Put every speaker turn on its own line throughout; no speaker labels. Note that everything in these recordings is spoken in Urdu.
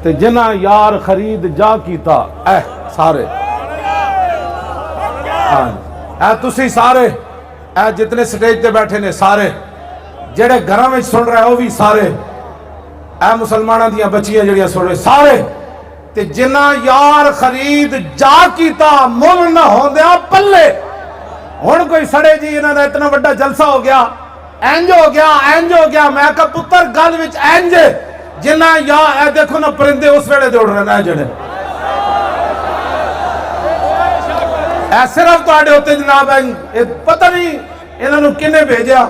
تے جنہ یار خرید جا کیتا اے سارے اے تسی سارے اے جتنے سٹیج تے بیٹھے نے سارے جڑے گھراں وچ سن رہے ہو بھی سارے اے مسلماناں دیاں بچیاں جڑیاں سن رہے سارے تے جنہ یار خرید جا کیتا مل نہ ہوندیا پلے ہن کوئی سڑے جی انہاں دا اتنا بڑا جلسہ ہو گیا اینج ہو گیا میں کہا پتر گل وچ اینج جنہ یا اے دیکھو نا پرندے اس ویلے دے اڑ رہے ہیں جڑے اے صرف تواڈے ہوتے جناب پتہ نہیں انہاں نوں کنے بھیجیا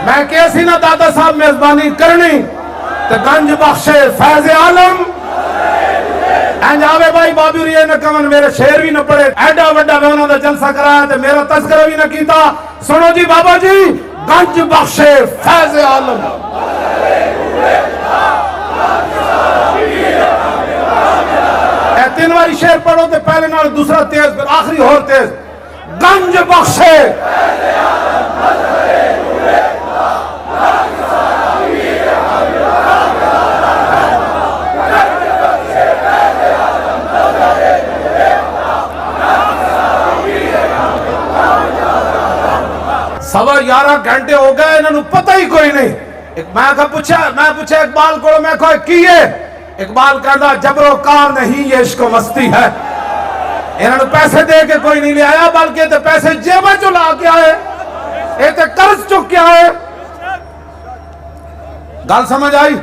میں کہیا سی نا دادا صاحب میزبانی کرنی تے گنج بخشے فیض عالم اینج آوے بھائی بابی ریے نہ کمن میرے شعر بھی نہ پڑے ایڈا وڈا میں انہاں دا جلسہ کرایا تے میرا تذکرہ بھی نہ کیتا سنو جی بابا جی گنج بخشے فیض عالم اے تین واری شعر پڑھو تے پہلے نال دوسرا تیز پھر آخری اور تیز گنج بخشے سوا 11 گھنٹے ہو گئے انہوں نے پتہ ہی کوئی نہیں میں پوچھا اقبال کو میں کہا کیے اقبال کہتا جبر و کار نہیں یہ عشق و مستی ہے انہوں نے پیسے دے کے کوئی نہیں لے آیا بلکہ تے پیسے جیبہ چلا کے آئے یہ تے قرض چک کے آئے گل سمجھ آئی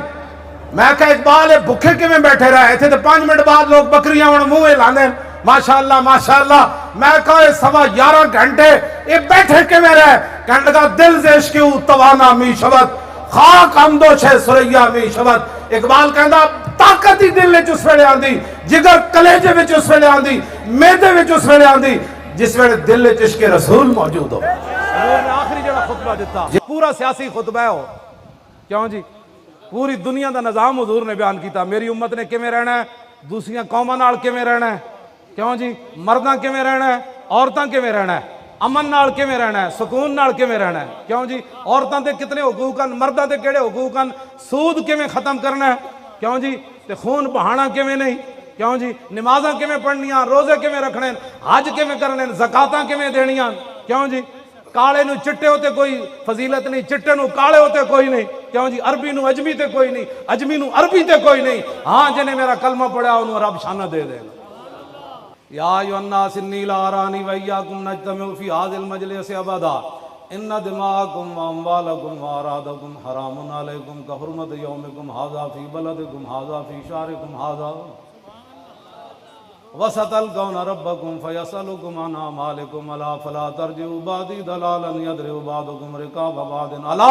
میں کہا اقبال بھکھے کے میں بیٹھے رہے تھے تو 5 منٹ بعد لوگ بکریاں ان منہ لانے ماشاءاللہ ماشاءاللہ میں کہا یہ سوا 11 گھنٹے یہ بیٹھے کے میں رہے کہنے لگا دل زیش کیوں توانا می شبت خاک امدوش ہے سریا می شبت اقبال کہندا طاقت ہی دل وچ اس ویلے آندی جگر کلیجے وچ اس ویلے آندی میدے وچ اس ویلے آندی جس ویلے دل وچ عشق رسول موجود ہو حضور نے آخری جڑا خطبہ دیتا پورا سیاسی خطبہ ہو کیوں جی پوری دنیا دا نظام حضور نے بیان کیتا میری امت نے کیویں رہنا ہے دوسری قوماں نال کیویں رہنا ہے کیوں جی مرداں کیویں رہنا ہے عورتاں کیویں رہنا ہے امن نال کیویں رہنا ہے سکون نال کیویں رہنا ہے کیوں جی عورتاں تے کتنے حقوق ہیں مرداں تے کیڑے حقوق ہیں سود کیویں ختم کرنا ہے کیوں جی تے خون بہانا کیویں نہیں کیوں جی نمازاں کیویں پڑھنیاں روزے کیویں رکھنے حج کیویں کرنے زکاتاں کیویں دینیاں کیوں جی کالے نو چٹے ہوتے کوئی فضیلت نہیں چٹے نو کالے ہوتے کوئی نہیں کیوں جی عربی نو اجمی تے کوئی نہیں اجمی نو عربی تے کوئی نہیں ہاں جنہیں میرا کلمہ پڑھا انہوں رب شانہ دے دے یا ایھا الناس انی لا ارانی وایاکم نجتمع فی ھذا المجلس ابدا ان دماءکم واموالکم واعراضکم حرام علیکم کحرمت یومکم ھذا فی بلدکم ھذا فی شہرکم ھذا وستلقون ربکم فیسألکم عن اعمالکم الا فلا ترجعوا بعدی ضلالا یضرب بعضکم رقاب بعض الا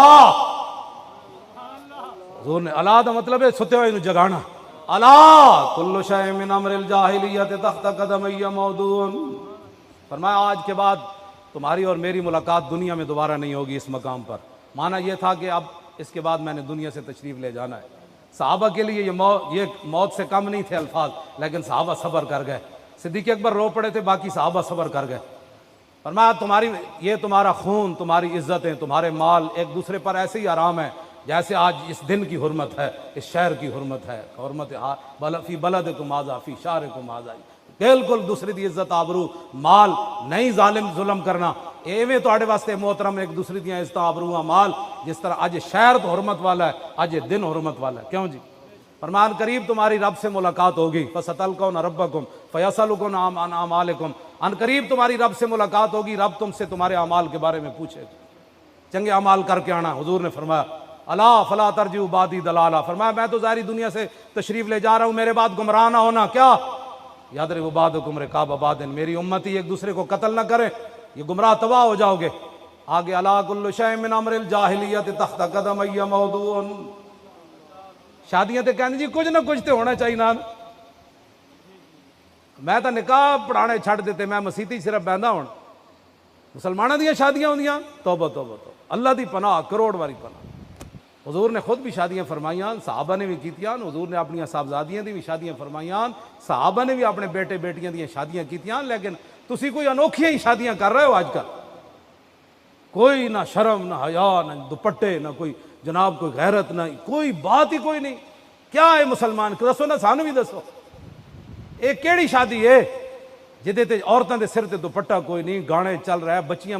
حضور نے الا دا مطلب ہے ستے ہوئے جگانا الا کل شیء من امر الجاہلیت تحت قدمی موضوع فرمایا آج کے بعد تمہاری اور میری ملاقات دنیا میں دوبارہ نہیں ہوگی اس مقام پر معنی یہ تھا کہ اب اس کے بعد میں نے دنیا سے تشریف لے جانا ہے صحابہ کے لیے یہ موت سے کم نہیں تھے الفاظ لیکن صحابہ صبر کر گئے صدیق اکبر رو پڑے تھے باقی صحابہ صبر کر گئے فرمایا یہ تمہارا خون تمہاری عزتیں تمہارے مال ایک دوسرے پر ایسے ہی آرام ہے جیسے آج اس دن کی حرمت ہے اس شہر کی حرمت ہے حرمت فی بلدکم ھذا فی شہرکم ھذا بالکل دوسری دی عزت آبرو مال نہیں ظلم کرنا ایویں تواڈے واسطے محترم ایک دوسری دی عزت آبرو مال جس طرح اج شہر تو حرمت والا ہے اج دن حرمت والا ہے کیوں جی فرمان قریب تمہاری رب سے ملاقات ہوگی فستلقون ربکم فیسألکم عن اعمالکم ان قریب تمہاری رب سے ملاقات ہوگی رب تم سے تمہارے اعمال کے بارے میں پوچھے چنگے اعمال کر کے آنا حضور نے فرمایا الا فلا ترجعوا بعدی ضلالا فرمایا میں تو ظاہری دنیا سے تشریف لے جا رہا ہوں میرے بعد گمراہ نہ ہونا کیا یضرب بعضکم رقاب بعض میری امتی ایک دوسرے کو قتل نہ کرے یہ گمراہ تباہ ہو جاؤ گے آگے الا کل شیء من امر الجاہلیت تحت قدمی موضوع شادیاں تے کہنے جی کچھ نہ کچھ تے ہونا چاہیے نا میں تو نکاح پڑھانے چھڑ دیتے میں مسیتی صرف بہندا ہوں مسلمانوں دیاں شادیاں ہوندیاں توبہ توبہ توبہ اللہ دی پناہ کروڑ واری پناہ حضور نے خود بھی شادیاں فرمائیاں صحابہ نے بھی کیتیاں حضور نے اپنی صاحبزادیاں دی بھی شادیاں فرمائیاں صحابہ نے بھی اپنے بیٹے بیٹیاں دی شادیاں کیتیاں لیکن تسی کوئی انوکھیاں ہی شادیاں کر رہے ہو آج کل کوئی نہ شرم نہ حیا نہ دوپٹے نہ کوئی جناب کوئی غیرت نہ کوئی بات ہی کوئی نہیں کیا ہے مسلمان دسو نا سانو بھی دسو یہ کیڑی شادی ہے جہدے تے عورتوں دے سر تے دوپٹہ کوئی نہیں گانے چل رہا ہے بچیاں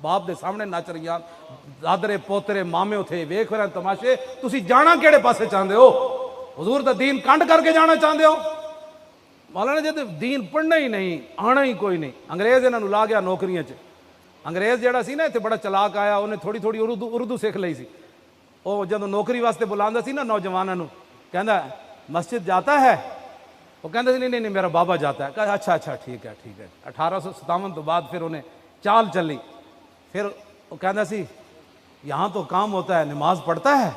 باپ دے سامنے نچ رہی دادرے پوترے مامے اتھے ویکھ رہے ہیں تماشے تسی جانا کیڑے پاسے چاہتے ہو حضور دا دین کنڈ کر کے جانا چاہتے ہو مولانا جی دین پڑھنا ہی نہیں آنا ہی کوئی نہیں انگریز انہوں لا گیا نوکریاں چ انگریز جہاں سی نا اتنے بڑا چلاک آیا انہیں تھوڑی تھوڑی اردو سیکھ لی سی وہ جب نوکری واسطے بلاندا سی نا نوجوانوں کہندا مسجد جاتا ہے وہ کہندا سی نہیں میرا بابا جاتا ہے کہا اچھا ٹھیک ہے 1857 تو بعد پھر انہیں چال چلی پھر وہ کہندا سی یہاں تو کام ہوتا ہے نماز پڑھتا ہے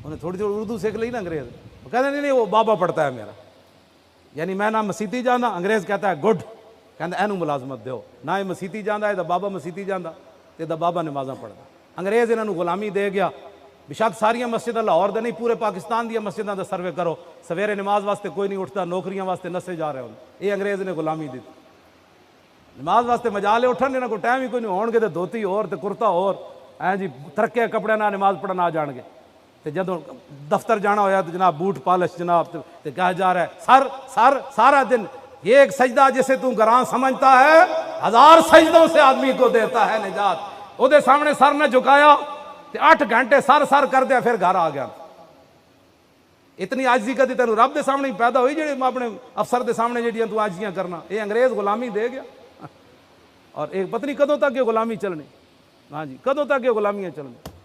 انہیں تھوڑی تھوڑی اردو سیکھ لی نا انگریز وہ کہندا نہیں وہ بابا پڑھتا ہے میرا یعنی میں نہ مسیتی جانا انگریز کہتا ہے گڈ کہندا اینو ملازمت دیو نہ یہ مسیتی جانا یہ بابا مسیتی جانا یہ بابا نمازاں پڑھتا انگریز انہوں غلامی دے گیا بشک ساریا مسجداں لاہور دے نہیں پورے پاکستان دیا مسجداں دا سروے کرو سویرے نماز واسطے کوئی نہیں اٹھتا نوکریاں واسطے نسے جا رہے ہوں یہ انگریز نے غلامی دی نماز واسطے مجالے اٹھن انہاں کو ٹائم ہی کوئی نہیں ہون گے تے دھوتی اور تے کرتا اور جی ترکے کپڑے نہ نماز پڑھنا آ جان گے تے جدوں دفتر جانا ہویا تو جناب بوٹ پالش جناب تے کہا جا رہا ہے سارا دن یہ ایک سجدہ جسے تو گراں سمجھتا ہے 1000 سجدوں سے آدمی کو دیتا ہے نجات وہ دے سامنے سر نہ جھکایا 8 گھنٹے سر کر دیا پھر گھر آ گیا اتنی عاجزی کدی تینوں رب دے سامنے پیدا ہوئی جڑی اپنے افسر دے سامنے جڑیاں تو عاجزیاں کرنا یہ انگریز غلامی دے گیا اور ایک پتہ نہیں کدوں تک یہ غلامی چلنی ہاں جی کدوں تک یہ غلامیاں چلنی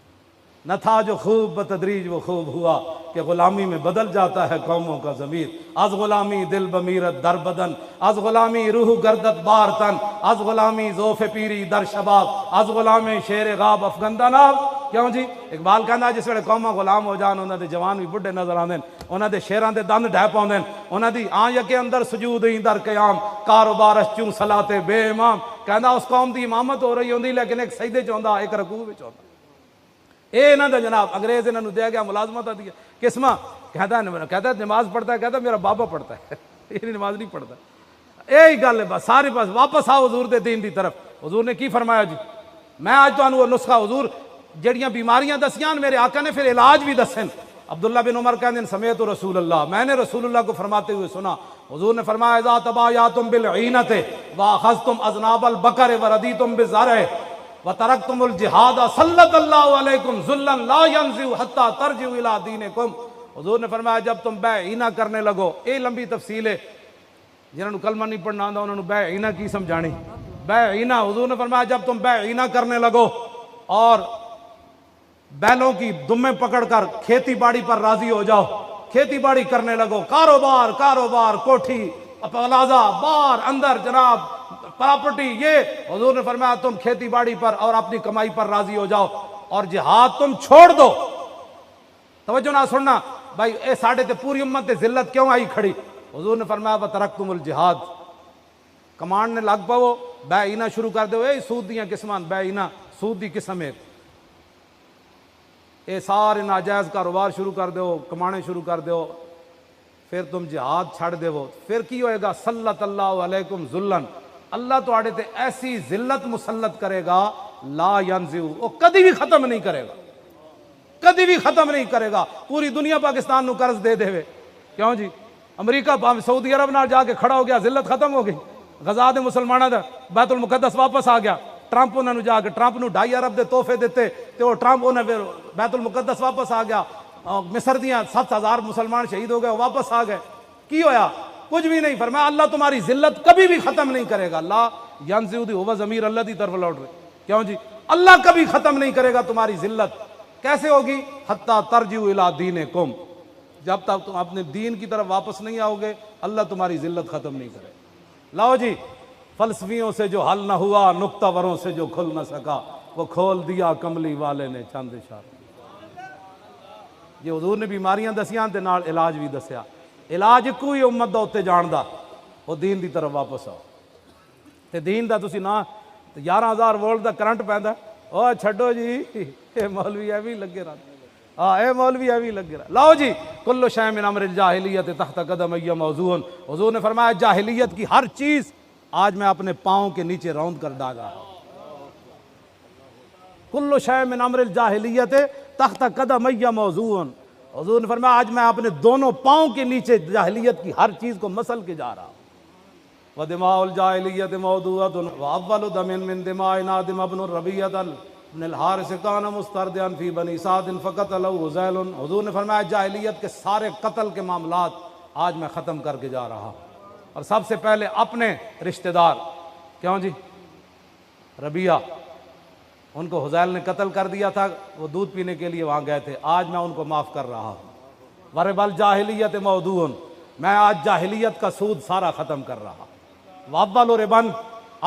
نہ تھا جو خوب بتدریج وہ خوب ہوا کہ غلامی میں بدل جاتا ہے قوموں کا ضمیر از غلامی دل بمیرت در بدن از غلامی روح گردت بار تن از غلامی ذوف پیری در شباب از غلامی شیر غاب افغندہ ناب کیوں جی اقبال کہنا جس ویلے قوماں غلام ہو جان انہاں دے جوان بھی بڑھے نظر آندے انہاں دے شیراں دے دند ڈھہ پاوندے انہاں دی آنکھ کے اندر سجود ہی در قیام کاروبارش چوں صلاۃ بے امام کہنا اس قوم دی امامت ہو رہی ہوندی لیکن ایک سجدے چ ہوندا ایک رکوع وچ ہوندا اے انہاں دا جناب انگریز انہاں نوں دے گیا ملازمت دی قسمہ کہتا ہے نماز پڑھتا ہے کہتا ہے میرا بابا پڑھتا ہے یہ نماز نہیں پڑھتا یہی گل ہے بس سارے پاس واپس آؤ حضور دے دین دی طرف حضور نے کی فرمایا جی میں آج تانوں وہ نسخہ حضور جڑیاں بیماریاں دسیاں میرے آقا نے پھر علاج بھی دسن عبداللہ بن عمر کہتے ہیں سمیعت رسول اللہ میں نے رسول اللہ کو فرماتے ہوئے سنا حضور نے فرمایا اذا تبایعتم بالعینۃ واخذتم اذناب البقر وردیتم بالزرع وترکتم الجہاد سلط اللہ علیکم ذلا لا ينزع حتى ترجعوا الى دینکم حضور نے فرمایا جب تم بے عینہ کرنے لگو یہ لمبی تفصیل ہے جنہوں نے کلمہ نہیں پڑھنا آندا انہوں نے بے عینہ کی سمجھانی بے عینہ حضور نے فرمایا جب تم بے عینہ کرنے لگو اور بیلوں کی دمیں پکڑ کر کھیتی باڑی پر راضی ہو جاؤ کھیتی باڑی کرنے لگو کاروبار کوٹھی پلازا بار اندر جناب پراپرٹی یہ حضور نے فرمایا تم کھیتی باڑی پر اور اپنی کمائی پر راضی ہو جاؤ اور جہاد تم چھوڑ دو توجہ نہ سننا بھائی اے ساڑھے تے پوری امت تے ذلت کیوں آئی کھڑی حضور نے فرمایا وترکتم الجہاد کمانڈ نے لگ پاؤ بے عینہ شروع کر دو اے سود دیاں قسمان بے عینہ سود دی قسم ہے اے سارے ناجائز کاروبار شروع کر دو کمانے شروع کر دو پھر تم جہاد چھڑ دو پھر کی ہوئے گا سلط اللہ علیکم ذلن اللہ تو آڑے تے ایسی ذلت مسلط کرے گا لا ینزع وہ کدی بھی ختم نہیں کرے گا کدی بھی ختم نہیں کرے گا پوری دنیا پاکستان نو قرض دے دے کیوں جی امریکہ سعودی عرب نال جا کے کھڑا ہو گیا ذلت ختم ہو گئی غزہ دے مسلمانوں دا بیت المقدس واپس آ گیا ٹرمپ انہوں نے جا کے ٹرمپ نو 2.5 ارب دے تحفے دیتے تے وہ ٹرمپ انہیں بیت المقدس واپس آ گیا مصر دیاں 7,000 مسلمان شہید ہو گئے واپس آ گئے کی ہویا کچھ بھی نہیں فرمایا اللہ تمہاری ذلت کبھی بھی ختم نہیں کرے گا لا ینزع دی ہوا ضمیر اللہ دی طرف لوٹ رہے کیوں جی اللہ کبھی ختم نہیں کرے گا تمہاری ذلت کیسے ہوگی حتی ترجعوا الی دینکم جب تک تم اپنے دین کی طرف واپس نہیں آؤ گے اللہ تمہاری ذلت ختم نہیں کرے لاؤ جی فلسفیوں سے جو حل نہ ہوا نکتہ وروں سے جو کھل نہ سکا وہ کھول دیا کملی والے نے چند اشارے یہ حضور نے بیماریاں دسیاں تے نال علاج بھی دسیا علاج کوئی امت دا اتے جان دا وہ دین دی طرف واپس آؤ تے دین دا تسی نہ 11,000 وولٹ دا کرنٹ پیندا او چھڈو جی اے مولوی ایویں لگے رہندے اے مولوی ایویں لگے رہا لاؤ جی کل شیء من امر الجاہلیت تحت قدمی موضوع حضور نے فرمایا جاہلیت کی ہر چیز آج میں اپنے پاؤں کے نیچے روند کر ڈالا کل شیء من امر الجاہلیت تحت قدمی موضوع حضور نے فرمایا آج میں اپنے دونوں پاؤں کے نیچے جاہلیت کی ہر چیز کو مسل کے جا رہا ہوں۔ وَدِمَاءُ الْجَاهِلِيَّةِ مَوْضُوعَةٌ وَأَوَّلُ دَمٍ مِّن دِمَاءِ نَادِمَ بْنُ الرَّبِيعَةِ بْنِ الْحَارِثِ كَانَ مُسْتَرْدِعًا فِي بَنِي سَعْدٍ فَقَتَلَهُ هُذَيْلٌ۔ حضور نے فرمایا جاہلیت کے سارے قتل کے معاملات آج میں ختم کر کے جا رہا ہوں، اور سب سے پہلے اپنے رشتہ دار، کیوں جی، ربیعہ، ان کو حذیل نے قتل کر دیا تھا، وہ دودھ پینے کے لیے وہاں گئے تھے، آج میں ان کو معاف کر رہا ہوں۔ وَرِبَا الْجَاهِلِيَّةِ مَوْضُوعٌ، میں آج جاہلیت کا سود سارا ختم کر رہا ہوں۔ وَأَوَّلُ رِبًا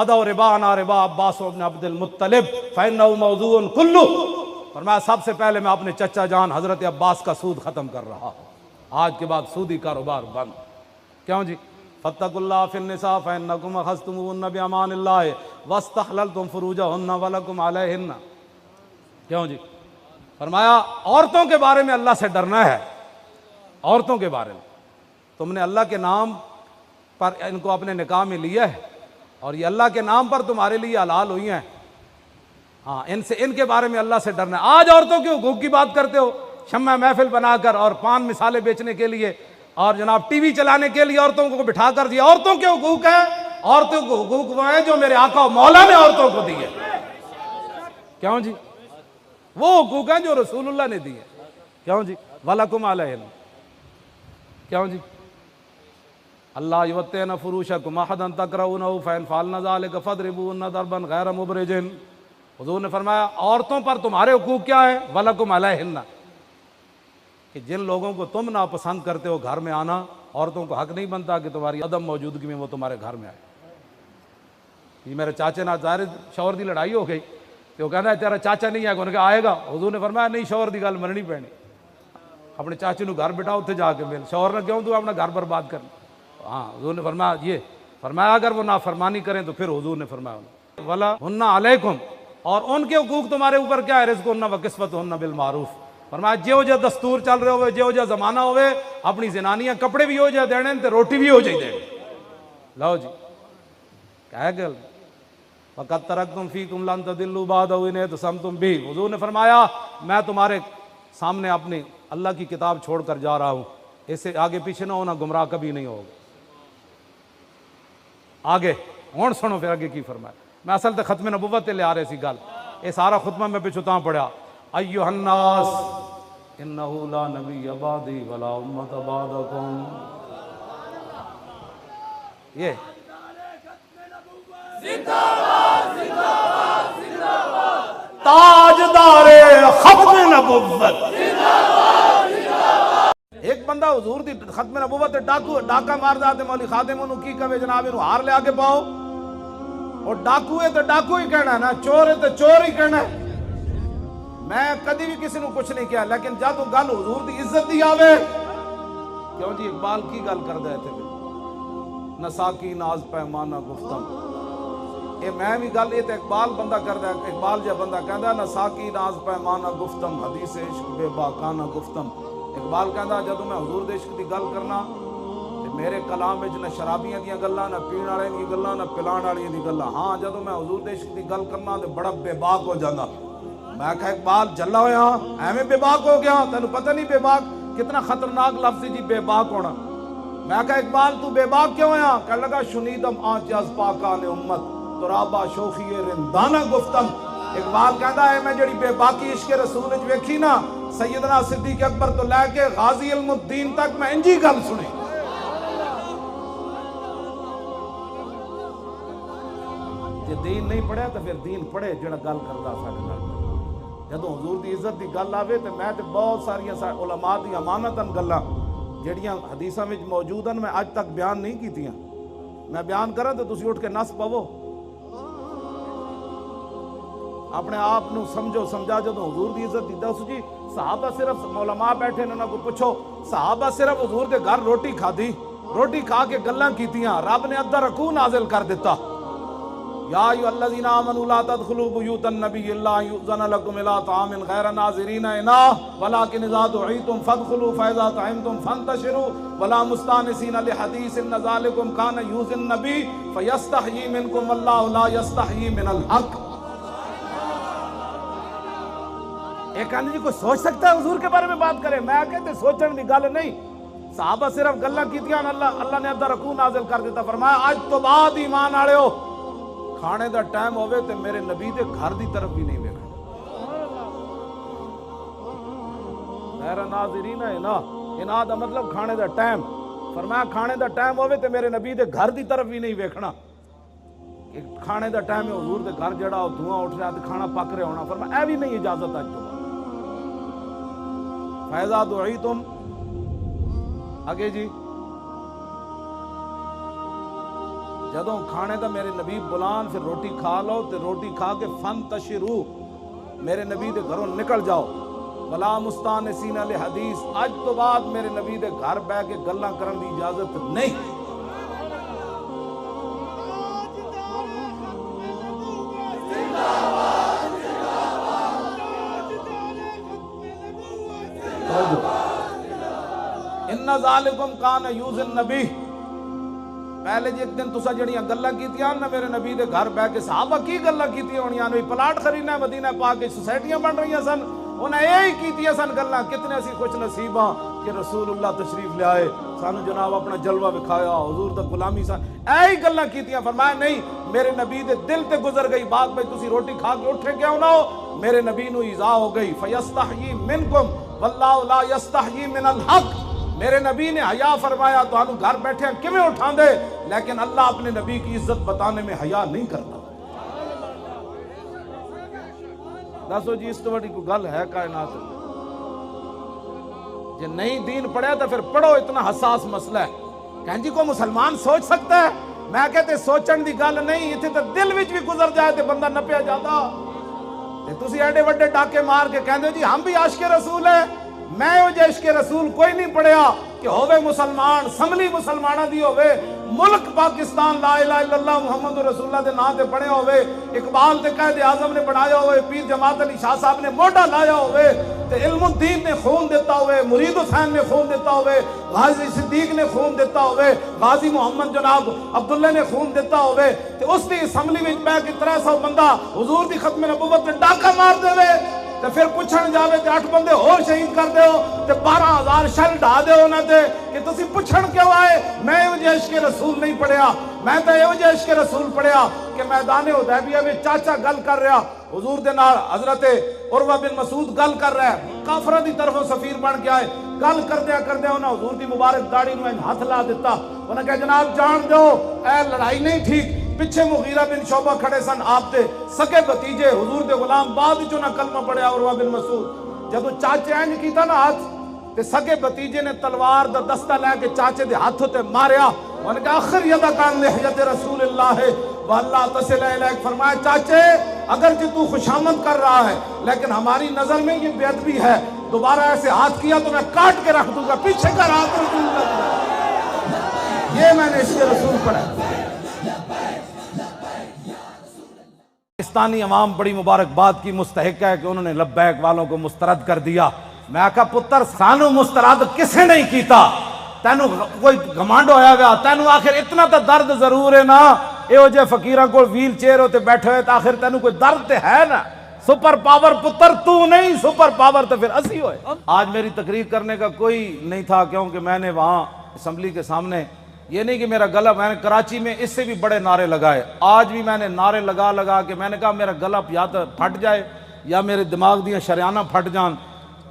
أَدَوْ رِبَانَا رِبَا عباس بن عبد المطلب فَإِنَّهُ مَوْضُوعٌ كُلُّهُ، فرمایا سب سے پہلے میں اپنے چچا جان حضرت عباس کا سود ختم کر رہا ہوں، آج کے بعد سودی کاروبار بند۔ کیوں جی، فَاتَّقُوا اللَّهَ فِي النِّسَاءِ فَإِنَّكُمْ أَخَذْتُمُوهُنَّ بِأَمَانِ اللَّهِ وَاسْتَحْلَلْتُمْ فُرُوجَهُنَّ وَلَكُمْ عَلَيْهِنَّ۔ کیوں جی، فرمایا عورتوں کے بارے میں اللہ سے ڈرنا ہے، عورتوں کے بارے میں تم نے اللہ کے نام پر ان کو اپنے نکاح میں لیا ہے، اور یہ اللہ کے نام پر تمہارے لیے حلال ہوئی ہیں، ہاں ان کے بارے میں اللہ سے ڈرنا ہے۔ آج عورتوں کے حقوق کی بات کرتے ہو، شمع محفل بنا کر اور پان مثالیں بیچنے کے لیے اور جناب ٹی وی چلانے کے لیے عورتوں کو بٹھا کر دیا۔ عورتوں کے حقوق ہیں، عورتوں کو حقوق وہ ہیں جو میرے آقا و مولا نے عورتوں کو دیے، کیوں جی، وہ حقوق ہیں جو رسول اللہ نے دیے، کیوں جی، وَلَكُمْ عَلَيْهِنَّ، کیوں جی، اللہ یوتین فروشکم احدا تکرہونہ فإن فعلن ذلک فاضربوہن ضربا غیر مبرج۔ حضور نے فرمایا عورتوں پر تمہارے حقوق کیا ہیں، وَلَكُمْ عَلَيْهِنَّ، کہ جن لوگوں کو تم ناپسند کرتے ہو گھر میں آنا، عورتوں کو حق نہیں بنتا کہ تمہاری عدم موجودگی میں وہ تمہارے گھر میں آئے۔ یہ میرے چاچے نہ ظاہر شوہر دی لڑائی ہو گئی تو وہ کہنا ہے تیرا چاچا نہیں آئے گا، انہوں نے کہا آئے گا، حضور نے فرمایا نہیں، شوہر دی گل مننی پینی، اپنے چاچے نو گھر بٹھاؤ اتنے جا کے مل، شوہر نے کیوں تو اپنا گھر برباد کرنا۔ ہاں حضور نے فرمایا اگر وہ نافرمانی کریں تو پھر حضور نے فرمایا وَلَهُنَّ عَلَيْكُمْ، اور ان کے حقوق تمہارے اوپر کیا ہے، رزقهن وَكِسوَتُهن بِالْمَعْرُوف۔ فرمایا جو دستور چل رہے ہوئے، جو زمانہ ہوئے، اپنی زنانیاں کپڑے بھی ہو جائے دینے تے روٹی بھی ہو جائے دینے، لو جی کیا ہے گل، فَقَدْ تَرَكْتُمْ فِيكُمْ لَن تَضِلُّوا بَعْدَهُ إِنْ اعْتَصَمْتُمْ بِهِ۔ حضور نے فرمایا میں تمہارے سامنے اپنی اللہ کی کتاب چھوڑ کر جا رہا ہوں، اس سے آگے پیچھے نہ ہونا، گمراہ کبھی نہیں ہوگا۔ آگے ہون سنو پھر آگے کی فرمایا، میں اصل تے ختم نبوت لے آ رہے سی گل، یہ سارا خطبہ میں پچھو تاں پڑھیا، ایھا الناس انہ لا نبی بعدی ولا امت بعدکم، یہ تاجدار ختم نبوت۔ ایک بندہ حضور دی ختم نبوت ڈاکہ مار دا تے مولی خادم انہوں کی کہے جناب انہوں ہار لے آگے پاؤ، اور ڈاکو ہے تو ڈاکو ہی کہنا ہے نا، چور ہے تو چور ہی کہنا ہے۔ میں کدی بھی کسی نے کچھ نہیں کیا، لیکن جب گل حضور دی عزت دی آوے، کیوں جی اقبال کی گل کر دے تھے، نساکی ناز پیمانہ گفتم، یہ میں بھی گل یہ تو اقبال بندہ کر دے، اقبال جا بندہ کہندا نساکی ناز پیمانہ گفتم حدیث عشق بے باکانہ گفتم۔ اقبال کہندا جدوں میں حضور دے عشق دی گل کرنا تے میرے کلام وچ نہ شرابیاں دیاں گلاں، نہ پین والے دی گلاں، نہ پلان والی دی گلاں، ہاں جدوں میں حضور دے عشق دی گل کرنا تے بڑا بے باک ہو جانا۔ میں کہا اقبال جلا ہویا ایویں بے باک ہو گیا، تینوں پتہ نہیں بے باک کتنا خطرناک لفظ جی بے باک ہونا۔ میں کہا اقبال تو بے باک کیوں ہویا؟ کہنے لگا شنیدم آنچ از پاکان امت ترابا شوخی رندانہ گفتم۔ اقبال کہندا ہے میں جڑی بے باکی عشق رسول وچ ویکھی نا، سیدنا صدیق اکبر تو لے کے غازی علم الدین تک میں انجی گل سنی۔ جے دین نہیں پڑھیا تو پھر دین پڑھے جڑا گل کردا ساڈے نال۔ جدوں حضور دی عزت دی گل آوے تے میں تے بہت ساریاں علماء دی امانتاً گلاں جڑیاں حدیثاں وچ موجود ہیں میں اج تک بیان نہیں کیتیاں، میں بیان کراں تے تسی اٹھ کے نس پو، اپنے آپ نو سمجھو سمجھا۔ جدوں حضور دی عزت دی دس جی صحابہ صرف علماء بیٹھے نے، انہاں کو پوچھو صحابہ صرف حضور دے گھر روٹی کھادی، روٹی کھا کے گلاں کیتیاں، رب نے ادھا رکوع نازل کر دیتا، یا ایھا الذین آمنوا لا تدخلوا بیوت النبی الا یؤذن لکم الی طعام غیر ناظرین اناہ ولکن اذا دعیتم فادخلوا فاذا طعمتم فانتشروا ولا مستانسین لحدیث ان ذلکم کان یؤذی النبی فیستحیی منکم واللہ لا یستحیی من الحق۔ ایک آدمی جی کوئی سوچ سکتا ہے حضور کے بارے میں بات کرے؟ میں کہتے سوچن دی گل نہیں، صحابہ صرف گلاں کیتیاں، اللہ نے ادھا رکوع نازل کر دیتا، فرمایا اج تو بعد ایمان آڑے ہو کھانے دا ٹائم ہوئے تے میرے نبی دے گھر دی طرف بھی نہیں ویکھنا۔ میرا ناظرین ہے نا، انا دا مطلب کھانے دا ٹائم، فرمایا کھانے دا ٹائم ہوئے تے میرے نبی دے گھر دی طرف بھی نہیں ویکھنا۔ کہ کھانے دا ٹائم ہے حضور دے گھر جڑا ہو دھواں اٹھ رہا تے کھانا پک رہا ہونا، فرمایا اے بھی نہیں اجازت اج تو بعد۔ فَإِذَا دُعِيتُمْ آگے جی جدوں کھانے دا میرے نبی بلان پھر روٹی کھا لو تے روٹی کھا کے فَانْتَشِرُوا میرے نبی دے گھروں نکل جاؤ، وَلَا مُسْتَانِسِينَ لِحَدِيث اج تو بعد میرے نبی دے گھر بہ کے گلاں کرن دی اجازت نہیں۔ ان ذالکم کان یؤذی النبی، پہلے جی ایک دن تسا جڑیاں گلاں کیتیاں نا میرے نبی دے گھر بہ کے، صحابہ کی گلاں کیتیاں ہونیاں نے، پلاٹ خریدنا ہے مدینہ پاک کے، سوسائٹیاں بن رہی سن، انہیں یہی کیتیاں سن گلاں۔ کتنے اسی خوش نصیب ہاں کہ رسول اللہ تشریف لے آئے، سانو جناب اپنا جلوہ دکھایا، حضور دا غلامی سن، یہی گلاں کیتیاں۔ فرمایا نہیں، میرے نبی دے دل تے گزر گئی بات، بھائی تسی روٹی کھا کے اٹھے کیوں نہ ہو؟ میرے نبی نو ایذا ہو گئی، فیستحیی منکم واللہ لا یستحیی من الحق، میرے نبی نے حیا فرمایا تو انہوں گھر بیٹھے کیویں اٹھان دے، لیکن اللہ اپنے نبی کی عزت بتانے میں حیا نہیں کرتا۔ دسو جی اس تو بڑی کوئی گل ہے کائنات؟ جی نہیں دین پڑھیا تو پھر پڑھو، اتنا حساس مسئلہ ہے۔ کہیں جی کو مسلمان سوچ سکتا ہے؟ میں کہتے سوچن دی گل نہیں، اتنے تو دل وچ بھی گزر جائے تو بندہ نپیا جاتا۔ تسی ایڈے وڈے ڈاکے مار کے کہندے جی ہم بھی عاشق رسول ہیں، میں وہ عشق رسول کوئی نہیں پڑھیا کہ ہووے مسلمان، سملی مسلمانہ دی ہووے، ملک پاکستان لا الہ الا اللہ محمد رسول اللہ دے نام تے پڑھے ہوئے، اقبال تے قائد اعظم نے بنایا ہوئے، پیر جماعت علی شاہ صاحب نے موڈا لایا ہوئے، تے علم الدین نے خون دیتا ہوئے، مرید حسین نے خون دیتا ہوئے، غازی صدیق نے خون دیتا ہوئے، غازی محمد جناب عبداللہ نے خون دیتا ہوئے، تے اس دی اسمبلی وچ بیٹھ کے 300 بندہ حضور دی ختم نبوت تے ڈاکا مار دے وے، تے پھر پوچھن جاوے تے 8 بندے اور شہید کر دے ہو تے 12,000 شل ڈھا دے ہو نہ تے کہ تسی پوچھن کیوں آئے؟ میں یہ عشق رسول نہیں پڑھیا، میں تو یہ عشق رسول پڑھیا کہ میدان حدیبیہ میں چاچا گل کر رہا حضور دے نال، حضرت عروہ بن مسعود گل کر رہا ہے، کافرہ دی طرفوں سفیر بن کے آئے، گل کردیا انہاں حضور دی مبارک داڑھی نو ہاتھ لا دیتا، انہاں کہا جناب جان دو اے لڑائی نہیں ٹھیک۔ پچھے مغیرہ بن شعبہ کھڑے سن، آپ تے سکے بتیجے حضور دے غلام، بعد جو نہ کلمہ پڑھیا عروہ بن مسعود، جب چاچے اینج کیتا نا ہاتھ تے سکے بتیجے نے تلوار دا دستہ لے کے چاچے دے ہاتھوں تے ماریا، انہوں نے کہا آخر یدہ کان لحیت رسول اللہ ہے واللہ تصل الیک، فرمایا چاچے اگر جی تو خوشامد کر رہا ہے لیکن ہماری نظر میں یہ بے ادبی ہے، دوبارہ ایسے ہاتھ کیا تو میں کاٹ کے رکھ دوں گا، پیچھے کر ہاتھ رسول اللہ۔ یہ میں نے عشق رسول پڑھا۔ پاکستانی عوام بڑی مبارکباد کی مستحق ہے کہ انہوں نے لبیک والوں کو مسترد کر دیا۔ میں کہا پتر سانو مسترد کسے نہیں کیتا، تینو کوئی گھمانڈ ہویا گیا، تینو آخر اتنا تا درد ضرور ہے نا، اے ہو جے فقیرہ کو ویل چیئر ہوتے بیٹھے ہوئے تو آخر تینو کوئی درد تے ہے نا، سپر پاور پتر تو نہیں، سپر پاور تو پھر اسی ہوئے۔ آج میری تقریر کرنے کا کوئی نہیں تھا کیونکہ میں نے وہاں اسمبلی کے سامنے، یہ نہیں کہ میرا گلا، میں نے کراچی میں اس سے بھی بڑے نعرے لگائے، آج بھی میں نے نعرے لگا کے میں نے کہا میرا گلا یا تو پھٹ جائے یا میرے دماغ دیاں شریانہ پھٹ جان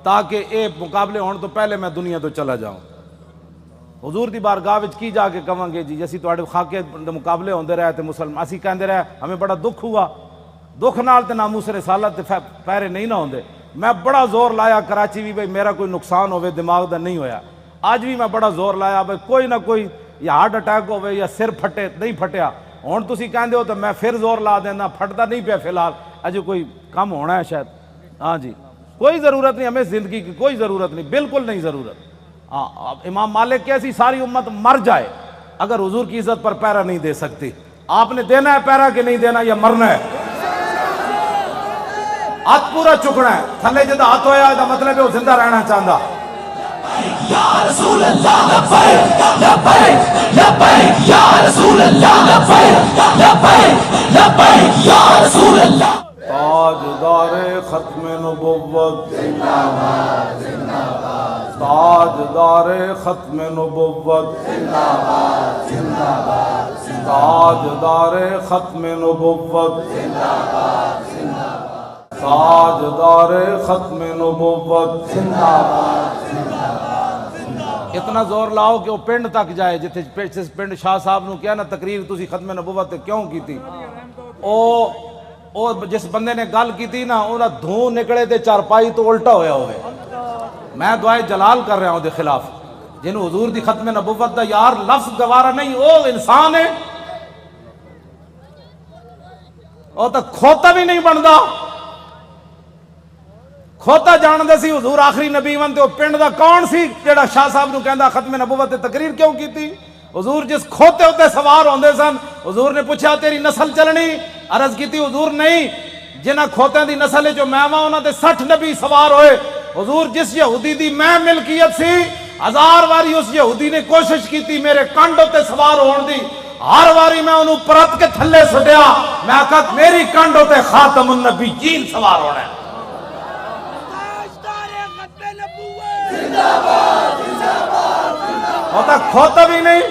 تاکہ اے مقابلے ہون تو پہلے میں دنیا تو چلا جاؤں۔ حضور دی بارگاہ وچ کی جا کے کہاں گے جی جیسی تواڈے خاکے مقابلے ہوندے رہے تے مسلمان اسی کہندے رہے ہمیں بڑا دکھ ہوا، دکھ نال تے ناموس رسالت تے پیرے نہیں نہ ہوندے۔ میں بڑا زور لایا کراچی بھی بھئی میرا کوئی نقصان ہوئے دماغ دا نہیں ہویا، آج بھی میں بڑا زور لایا بھئی کوئی نہ کوئی یا ہارٹ اٹیک ہوئے یا سر پھٹے، نہیں پھٹیا، ہون تسی کہندے ہو تو میں پھر زور لا دینا، پھٹتا نہیں پیا فی الحال، اجے کوئی کم ہونا ہے شاید۔ ہاں جی کوئی ضرورت نہیں، ہمیں زندگی کی کوئی ضرورت نہیں، بالکل نہیں ضرورت۔ امام مالک کیسی ساری امت مر جائے اگر حضور کی عزت پر پیرا نہیں دے سکتی۔ آپ نے دینا ہے پیرا کہ نہیں دینا یا مرنا ہے؟ ہاتھ پورا چکنا ہے، تھلے جدہ ہاتھ ہویا ہے مطلب ہے وہ زندہ رہنا چاہتا۔ یا رسول اللہ لبیک لبیک لبیک یا رسول اللہ لبیک لبیک لبیک یا رسول اللہ۔ تاجدار ختم نبوت تاجدار ختم نبوت تاجدار ختم نبوت تاجدار ختم نبوت اتنا زور لاؤ کہ وہ پنڈ تک جائے جتھے جس پنڈ شاہ صاحب نو کیا نا تقریر تسی ختم نبوت کیوں کی تھی او جس بندے نے گل کی تھی نا انہاں دھوں نکلے تے چارپائی تو الٹا ہویا ہوئے میں دعائے جلال کر رہا ہوں دے خلاف جنہوں حضور دی ختم نبوت دا یار لفظ گوارا نہیں او انسان ہے او تا کھوتا بھی نہیں بندا کھوتا جان دے سی حضور آخری نبی ون تے او پنڈ دا کون سی جڑا شاہ صاحب نو کہندا ختم نبوت تے تقریر کیوں کی تھی حضور جس کھوتے ہوتے سوار ہوندے سن حضور نے پوچھا تیری نسل چلنی عرض کی تھی حضور نہیں جنہ کھوتیں دی نسل جو میں وہاں انہاں تے 60 نبی سوار ہوئے حضور جس یہودی دی میں ملکیت سی 1000 واری اس یہودی نے کوشش کی تھی میرے کانڈ ہوتے سوار ہون دی ہر واری میں انہوں پرت کے تھلے سٹیا میں کہا میری کانڈ ہوتے خاتم النبیین سوار ہونا ہے ہوتا کھوتا بھی نہیں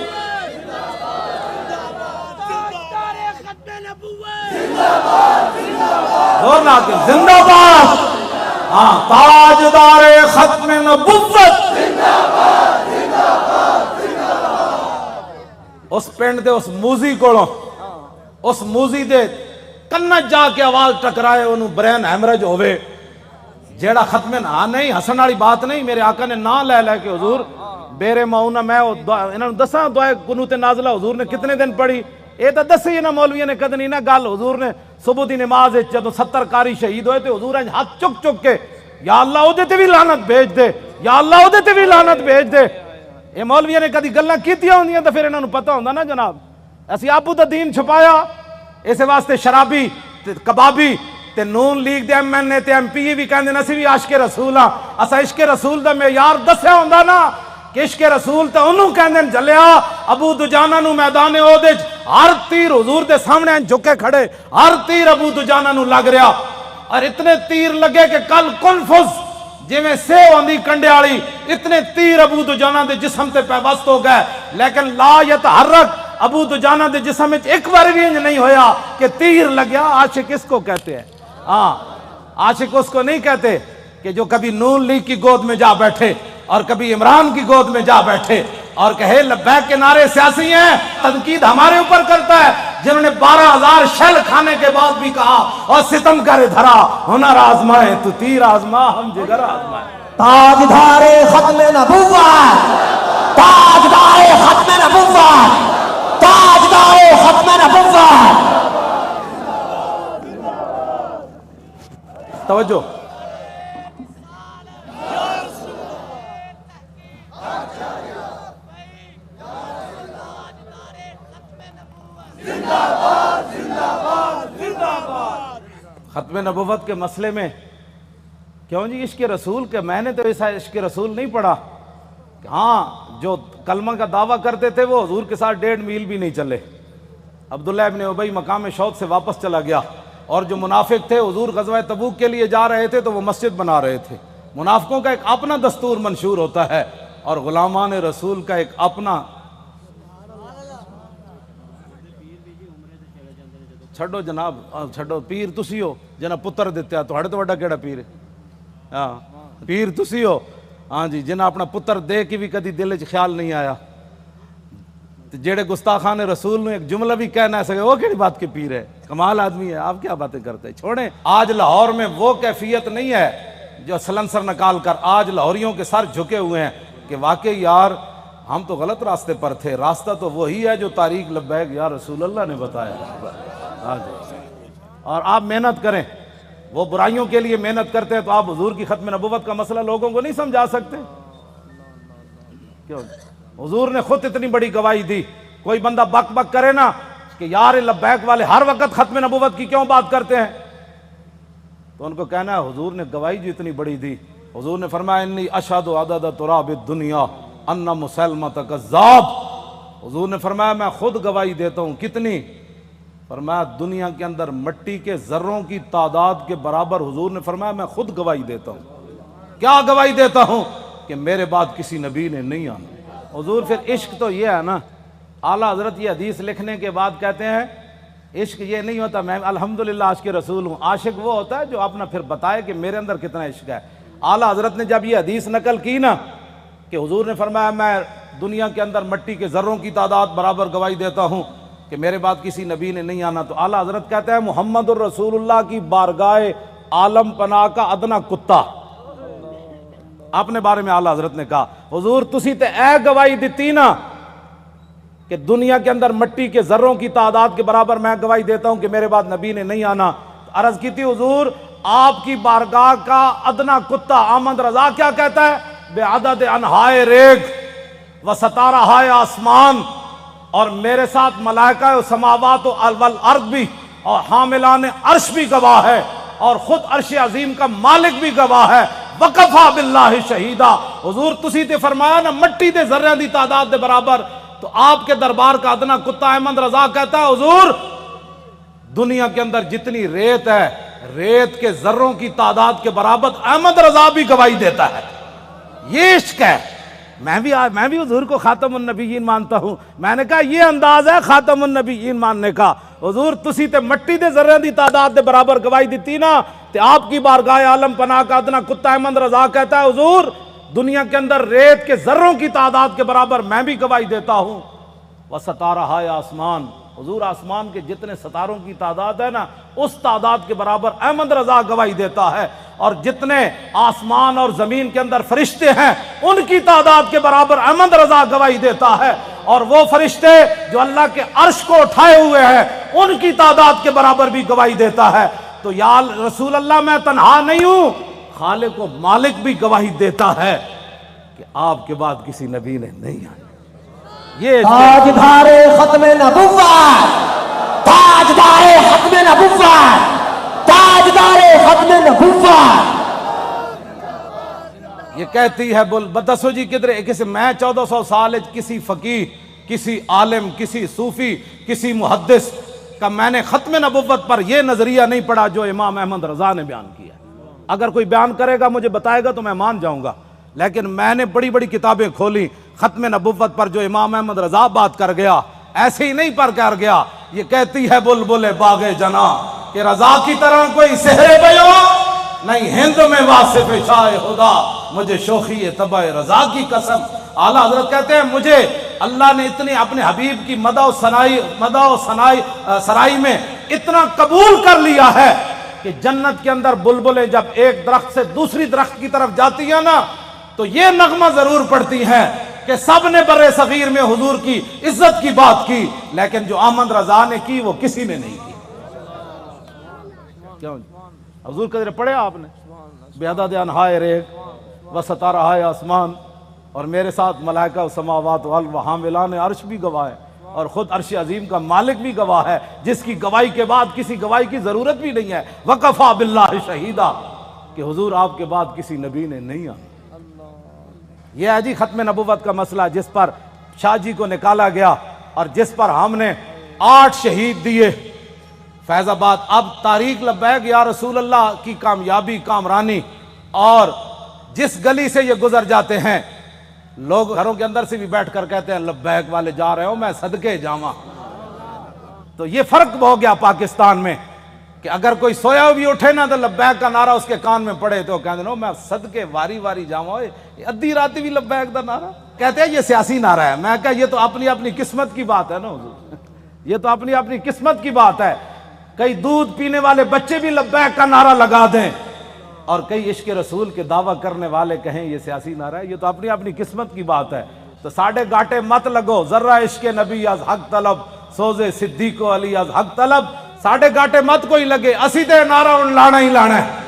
زور نہ آتے زندہ باد ہاں تاجدار ختم نبوت اس پنڈ دے اس موزی کوڑوں اس موزی دے کنت جا کے آواز ٹکرائے انہوں برین ہیمرج ہوئے جیڑا ختم نہ نہیں حسن والی بات نہیں میرے آقا نے نہ لے لے کے حضور بیرے ماؤنہ میں انہوں نے دساں دعائے قنوت نازلہ حضور نے کتنے دن پڑھی اے تا دسی نا مولویہ نے قدنی نا گل حضور نے صبح دی نماز جدو 70 کاری شہید ہوئے تھے حضور نے ہاتھ چک چک کے یا اللہ او دے تے بھی لعنت بھیج دے یا اللہ او دے تے بھی لعنت بھیج دے اے مولویہ نے کدی گلاں کیتیاں ہوندیاں تے پھر انہاں نوں پتہ ہوندا نا جناب اسی ابو دا دین چھپایا اس واسطے شرابی تے کبابی تے نون لیگ دے ایم این اے تے ایم پی بھی کہندے اسی بھی عاشق رسول ہاں اسا عشق رسول دا معیار دسیا ہوندا نا کہ عشق رسول تے انہوں کہندے جلیا ابو دجانہ نو میدان احد ہر تیر حضور دے سامنے جھکے کھڑے ہر تیر ابو دجانہ نو لگ رہا اور اتنے تیر لگے کہ کل کنفز جی میں سیو آندھی کنڈے آڑی اتنے تیر ابو دجانہ دے جسم تے پیوست ہو گئے لیکن لا یتحرک ابو دجانہ دے جسم میں ایک بار بھی نہیں ہویا کہ تیر لگیا عاشق اس کو کہتے ہیں ہاں عاشق اس کو نہیں کہتے کہ جو کبھی نون لیگ کی گود میں جا بیٹھے اور کبھی عمران کی گود میں جا بیٹھے اور کہے لبیک کے نعرے سیاسی ہیں تنقید ہمارے اوپر کرتا ہے جنہوں نے 12,000 شل کھانے کے بعد بھی کہا اور ستم کرے دھرا ہنر آزمائے تو تیر آزما ہم جگر آزمائے
تاجدار ختم نبوت تاجدار ختم نبوت تاجدار ختم نبوت
توجہ ختم نبوت کے مسئلے میں کیوں جی عشق رسول کے میں نے تو ایسا عشق رسول نہیں پڑھا ہاں جو کلمہ کا دعویٰ کرتے تھے وہ حضور کے ساتھ 1.5 میل بھی نہیں چلے عبداللہ ابن ابی مقام شوق سے واپس چلا گیا اور جو منافق تھے حضور غزوہ تبوک کے لیے جا رہے تھے تو وہ مسجد بنا رہے تھے منافقوں کا ایک اپنا دستور منشور ہوتا ہے اور غلامان رسول کا ایک اپنا چھڑو جناب چھڑو پیر تسی ہو جنہ پتر دیتے ہیں تو ہڑے تو وڈا کیڑا پیر ہے ہاں پیر تسی ہو ہاں جی جنہ اپنا پتر دے کی بھی کدی دل چ خیال نہیں آیا جیڑے گستاخان رسول نے ایک جملہ بھی کہنا ہے سکے وہ کیڑی بات کے پیر ہے کمال آدمی ہے آپ کیا باتیں کرتے ہیں چھوڑیں آج لاہور میں وہ کیفیت نہیں ہے جو سلنسر نکال کر آج لاہوریوں کے سر جھکے ہوئے ہیں کہ واقعی یار ہم تو غلط راستے پر تھے راستہ تو وہی ہے جو طریق لبیک یا رسول اللہ نے بتایا اور آپ محنت کریں وہ برائیوں کے لیے محنت کرتے ہیں تو آپ حضور کی ختم نبوت کا مسئلہ لوگوں کو نہیں سمجھا سکتے کیوں حضور نے خود اتنی بڑی گواہی دی کوئی بندہ بک بک کرے نا کہ یار لبیک والے ہر وقت ختم نبوت کی کیوں بات کرتے ہیں تو ان کو کہنا ہے حضور نے گواہی جو اتنی بڑی دی حضور نے فرمایا انی اشہد عدد تراب الدنیا ان مسلمہ کذاب حضور نے فرمایا میں خود گواہی دیتا ہوں کتنی فرمایا دنیا کے اندر مٹی کے ذروں کی تعداد کے برابر حضور نے فرمایا میں خود گواہی دیتا ہوں. کیا گواہی دیتا ہوں؟ کہ میرے بعد کسی نبی نے نہیں آنا. حضور پھر عشق تو یہ ہے نا، اعلیٰ حضرت یہ حدیث لکھنے کے بعد کہتے ہیں عشق یہ نہیں ہوتا میں الحمدللہ عاشق رسول ہوں. عاشق وہ ہوتا ہے جو اپنا پھر بتائے کہ میرے اندر کتنا عشق ہے. اعلیٰ حضرت نے جب یہ حدیث نقل کی نا کہ حضور نے فرمایا میں دنیا کے اندر مٹی کے ذروں کی تعداد برابر گواہی دیتا ہوں کہ میرے بعد کسی نبی نے نہیں آنا، تو اعلیٰ حضرت کہتے ہیں محمد الرسول اللہ کی بارگاہ عالم پناہ کا ادنا کتا. اپنے بارے میں اعلیٰ حضرت نے کہا حضور تسی تے اے گواہی دیتی نا کہ دنیا کے اندر مٹی کے ذروں کی تعداد کے برابر میں گواہی دیتا ہوں کہ میرے بعد نبی نے نہیں آنا. عرض کی تھی حضور آپ کی بارگاہ کا ادنا کتا احمد رضا کیا کہتا ہے؟ بے عدد انہائے ریگ و ستارہائے آسمان، اور میرے ساتھ ملائکہ و سماوات والارض بھی اور حاملان عرش بھی گواہ ہے، اور خود عرش عظیم کا مالک بھی گواہ ہے. وکفا باللہ شہیدا. حضور تسی تے فرمایا نا مٹی دے ذریاں دی تعداد دے برابر، تو آپ کے دربار کا ادنا کتا احمد رضا کہتا ہے حضور دنیا کے اندر جتنی ریت ہے ریت کے ذروں کی تعداد کے برابر احمد رضا بھی گواہی دیتا ہے. یہ عشق ہے. میں بھی حضور کو خاتم النبیین مانتا ہوں. میں نے کہا یہ انداز ہے خاتم النبیین ماننے کا. حضور تسی تے مٹی دے ذریاں دی تعداد دے برابر گواہی دیتی نا تے آپ کی بارگاہ عالم پناہ کا ادنا کتا احمد رضا کہتا ہے حضور دنیا کے اندر ریت کے ذروں کی تعداد کے برابر میں بھی گواہی دیتا ہوں. وستارہائے آسمان، حضور آسمان کے جتنے ستاروں کی تعداد ہے نا اس تعداد کے برابر احمد رضا گواہی دیتا ہے. اور جتنے آسمان اور زمین کے اندر فرشتے ہیں ان کی تعداد کے برابر احمد رضا گواہی دیتا ہے. اور وہ فرشتے جو اللہ کے عرش کو اٹھائے ہوئے ہیں ان کی تعداد کے برابر بھی گواہی دیتا ہے. تو یا رسول اللہ میں تنہا نہیں ہوں، خالق و مالک بھی گواہی دیتا ہے کہ آپ کے بعد کسی نبی نے نہیں آنا. یہ
تاجدار ختم نبوت، تاجدار ختم نبوت، تاجدار ختم نبوت.
یہ کہتی ہے بتسو جی کدھر کسی میں 1400 سال کسی فقیہ کسی عالم کسی صوفی کسی محدث کا میں نے ختم نبوت پر یہ نظریہ نہیں پڑھا جو امام احمد رضا نے بیان کیا. اگر کوئی بیان کرے گا مجھے بتائے گا تو میں مان جاؤں گا، لیکن میں نے بڑی بڑی کتابیں کھولی ختم نبوت پر جو امام احمد رضا بات کر گیا ایسے ہی نہیں پر کر گیا. یہ کہتی ہے بلبل باغ جنا کہ رضا کی طرح کوئی سحر بیان نہیں ہند میں واصف شاہ خدا، مجھے شوخی طبع رضا کی قسم. اعلیٰ حضرت کہتے ہیں مجھے اللہ نے اتنی اپنے حبیب کی مدح و سرائی میں اتنا قبول کر لیا ہے کہ جنت کے اندر بلبلیں جب ایک درخت سے دوسری درخت کی طرف جاتی ہیں نا تو یہ نغمہ ضرور پڑتی ہیں کہ سب نے برے صغیر میں حضور کی عزت کی بات کی، لیکن جو احمد رضا نے کی وہ کسی نے نہیں کی. کیوں حضور قدر پڑھے آپ نے بے عدد انہائے ریگ و ستارہائے آسمان، اور میرے ساتھ ملائکہ و سماوات و حاملان عرش بھی گواہ ہے، اور خود عرش عظیم کا مالک بھی گواہ ہے جس کی گواہی کے بعد کسی گواہی کی ضرورت بھی نہیں ہے. وکفا باللہ شہیدا کہ حضور آپ کے بعد کسی نبی نے نہیں آنا. یہ ہے جی ختم نبوت کا مسئلہ جس پر شاہ جی کو نکالا گیا اور جس پر ہم نے 8 شہید دیے فیض آباد. اب تاریخ لبیک یا رسول اللہ کی کامیابی کامرانی، اور جس گلی سے یہ گزر جاتے ہیں لوگ گھروں کے اندر سے بھی بیٹھ کر کہتے ہیں لبیک والے جا رہے ہو میں صدقے جاواں. تو یہ فرق ہو گیا پاکستان میں کہ اگر کوئی سویا بھی اٹھے نا تو لبیک کا نعرہ اس کے کان میں پڑے تو کہتے ہیں میں صدقے واری واری جاواں. ادھی راتی بھی لبیک دا نعرہ کہتے ہیں یہ سیاسی نعرہ ہے. میں کہا یہ تو اپنی اپنی قسمت کی بات ہے نا حضور، یہ تو اپنی اپنی قسمت کی بات ہے. کئی دودھ پینے والے بچے بھی لبیک کا نعرہ لگا دیں اور کئی عشق رسول کے دعویٰ کرنے والے کہیں یہ سیاسی نعرہ ہے. یہ تو اپنی اپنی قسمت کی بات ہے. تو ساڑھے گاٹے مت لگو، ذرہ عشق نبی از حق طلب، سوزے صدیق و علی از حق طلب. ساڑھے گاٹے مت کوئی لگے، اسی تے نعرہ ان لانا ہی لانا ہے.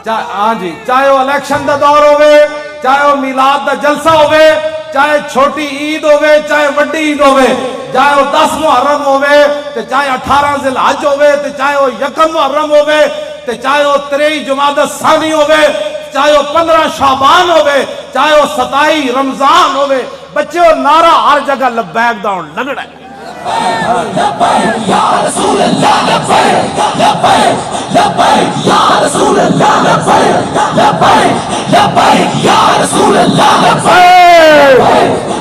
ہاں جی، چاہے وہ الیکشن دا دور ہوئے، چاہے وہ میلاد دا جلسہ ہوئے، چاہے چھوٹی عید ہوئے چاہے وڈی عید ہوئے، چاہے وہ 10 محرم ہوئے تے چاہے 18 ذی الحج ہوئے تے چاہے وہ 1 محرم ہوئے تے چاہے وہ 23 جمادی الثانی ہوئے، چاہے وہ 15 شعبان ہوئے، چاہے وہ 27 رمضان ہوئے، بچے وہ نعرہ ہر جگہ لبیک دا لگڑا ہے.
یا رسول اللہ لبیک لبیک لبیک یا رسول اللہ لبیک لبیک لبیک یا رسول اللہ لبیک